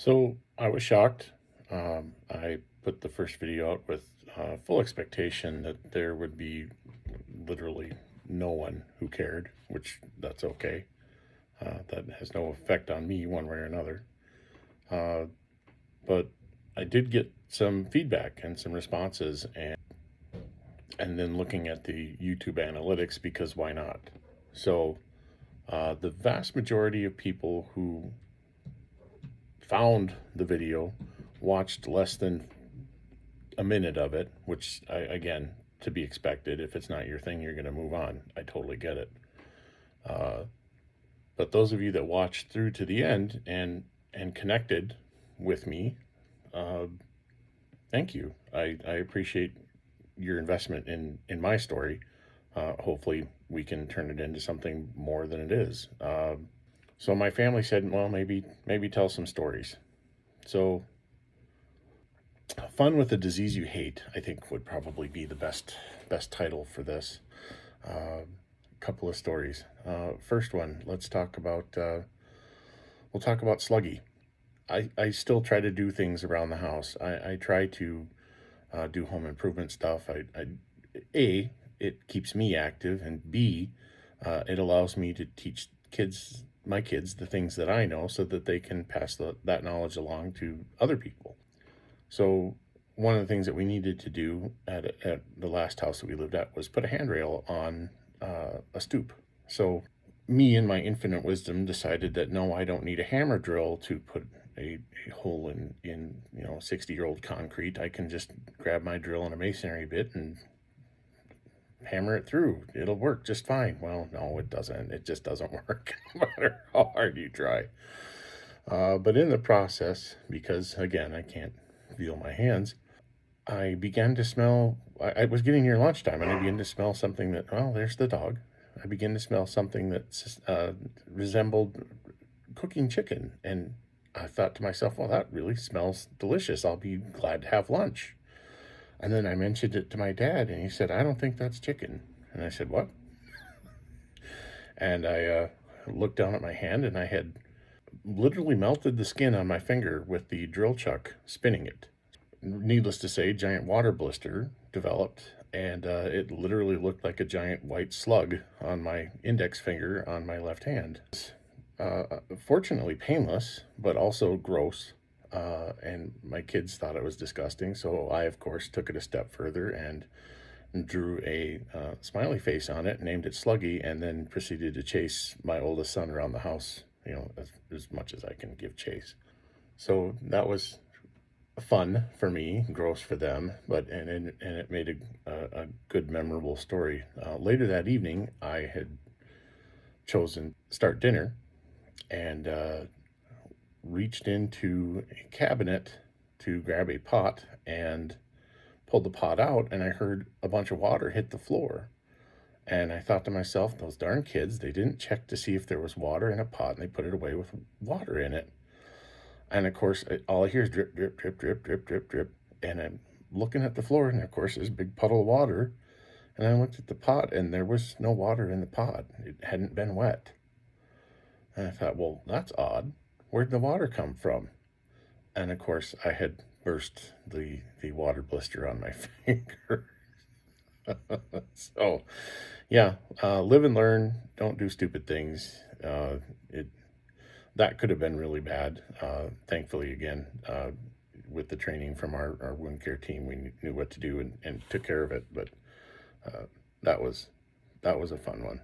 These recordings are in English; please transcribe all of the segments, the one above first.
So I was shocked. I put the first video out with full expectation that there would be literally no one who cared, which that's okay. That has no effect on me one way or another. Uh, but I did get some feedback and some responses, and then looking at the YouTube analytics because why not? So the vast majority of people who found the video watched less than a minute of it, which again, to be expected. If it's not your thing, you're going to move on. I totally get it. Uh, but those of you that watched through to the end and connected with me, uh, thank you. I appreciate your investment in my story. Hopefully, we can turn it into something more than it is. So my family said, well, maybe tell some stories. So fun with a disease you hate, I think, would probably be the best title for this. A couple of stories. First one, we'll talk about Sluggie. I still try to do things around the house. I try to do home improvement stuff. A, it keeps me active, and B, it allows me to teach my kids, the things that I know so that they can pass that knowledge along to other people. So one of the things that we needed to do at the last house that we lived at was put a handrail on a stoop. So me in my infinite wisdom decided that no, I don't need a hammer drill to put a hole in 60-year-old concrete. I can just grab my drill and a masonry bit and hammer it through. It'll work just fine. Well, no, it doesn't. It just doesn't work, no matter how hard you try. But in the process, because again, I can't feel my hands, I began to smell. I was getting near lunchtime, and I began to smell something that. Well, there's the dog. I began to smell something that resembled cooking chicken, and I thought to myself, "Well, that really smells delicious. I'll be glad to have lunch." And then I mentioned it to my dad, and he said, "I don't think that's chicken." And I said, "What?" And I looked down at my hand, and I had literally melted the skin on my finger with the drill chuck spinning it. Needless to say, giant water blister developed, and it literally looked like a giant white slug on my index finger on my left hand. Fortunately, painless, but also gross. And my kids thought it was disgusting, so I, of course, took it a step further and drew a smiley face on it, named it Sluggie, and then proceeded to chase my oldest son around the house, as much as I can give chase. So that was fun for me, gross for them, but and it made a good, memorable story. Later that evening, I had chosen to start dinner and reached into a cabinet to grab a pot and pulled the pot out, and I heard a bunch of water hit the floor. And I thought to myself, those darn kids, they didn't check to see if there was water in a pot, and they put it away with water in it. And of course, all I hear is drip, drip, drip, drip, drip, drip, drip. And I'm looking at the floor, and of course, there's a big puddle of water. And I looked at the pot, and there was no water in the pot. It hadn't been wet. And I thought, well, that's odd. Where'd the water come from? And of course, I had burst the water blister on my finger. So, yeah, live and learn. Don't do stupid things. It That could have been really bad. Thankfully, again, with the training from our wound care team, we knew what to do and took care of it. But uh, that was that was a fun one.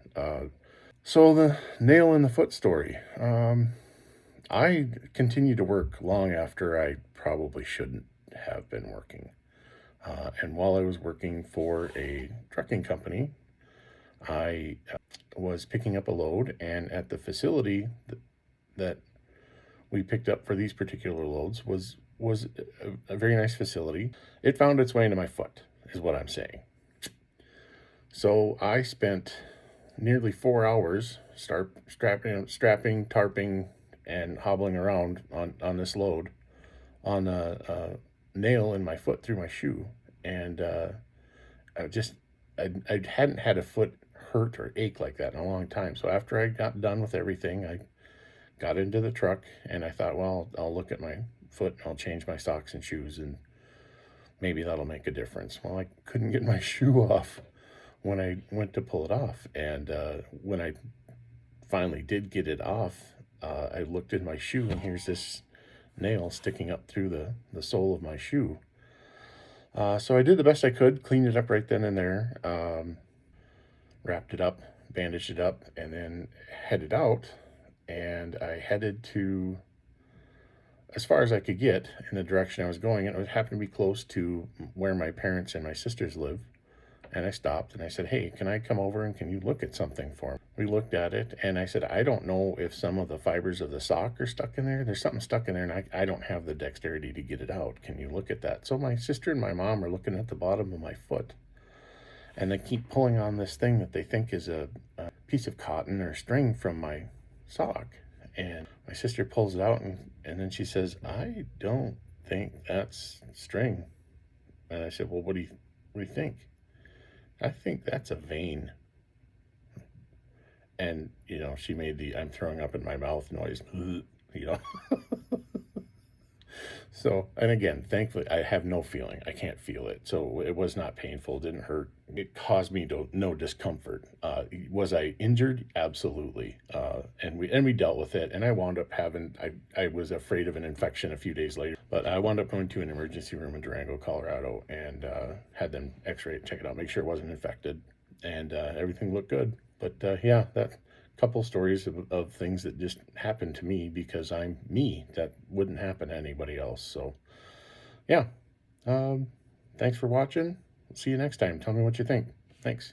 So the nail in the foot story. I continued to work long after I probably shouldn't have been working. And while I was working for a trucking company, I was picking up a load, and at the facility that we picked up for these particular loads was a very nice facility. It found its way into my foot, is what I'm saying. So I spent nearly 4 hours strapping, tarping, and hobbling around on this load on a nail in my foot through my shoe, and I just I hadn't had a foot hurt or ache like that in a long time. So after I got done with everything, I got into the truck, and I thought, well, I'll look at my foot and I'll change my socks and shoes, and maybe that'll make a difference. Well, I couldn't get my shoe off when I went to pull it off. And when I finally did get it off, I looked in my shoe, and here's this nail sticking up through the sole of my shoe. So I did the best I could, cleaned it up right then and there, wrapped it up, bandaged it up, and then headed out. And I headed to as far as I could get in the direction I was going. And it happened to be close to where my parents and my sisters live. And I stopped and I said, hey, can I come over and can you look at something for me? We looked at it and I said, I don't know if some of the fibers of the sock are stuck in there. There's something stuck in there and I don't have the dexterity to get it out. Can you look at that? So my sister and my mom are looking at the bottom of my foot, and they keep pulling on this thing that they think is a piece of cotton or string from my sock. And my sister pulls it out, and then she says, I don't think that's string. And I said, well, what do you think? I think that's a vein. And, she made the I'm throwing up in my mouth noise, you know. So, and again, thankfully, I have no feeling. I can't feel it. So it was not painful. It didn't hurt. It caused me no discomfort. Was I injured? Absolutely. And we dealt with it. And I wound up I was afraid of an infection a few days later. But I wound up going to an emergency room in Durango, Colorado, and had them x-ray it, check it out, make sure it wasn't infected. And everything looked good. But yeah, that couple stories of things that just happened to me because I'm me. That wouldn't happen to anybody else. So, yeah. Thanks for watching. See you next time. Tell me what you think. Thanks.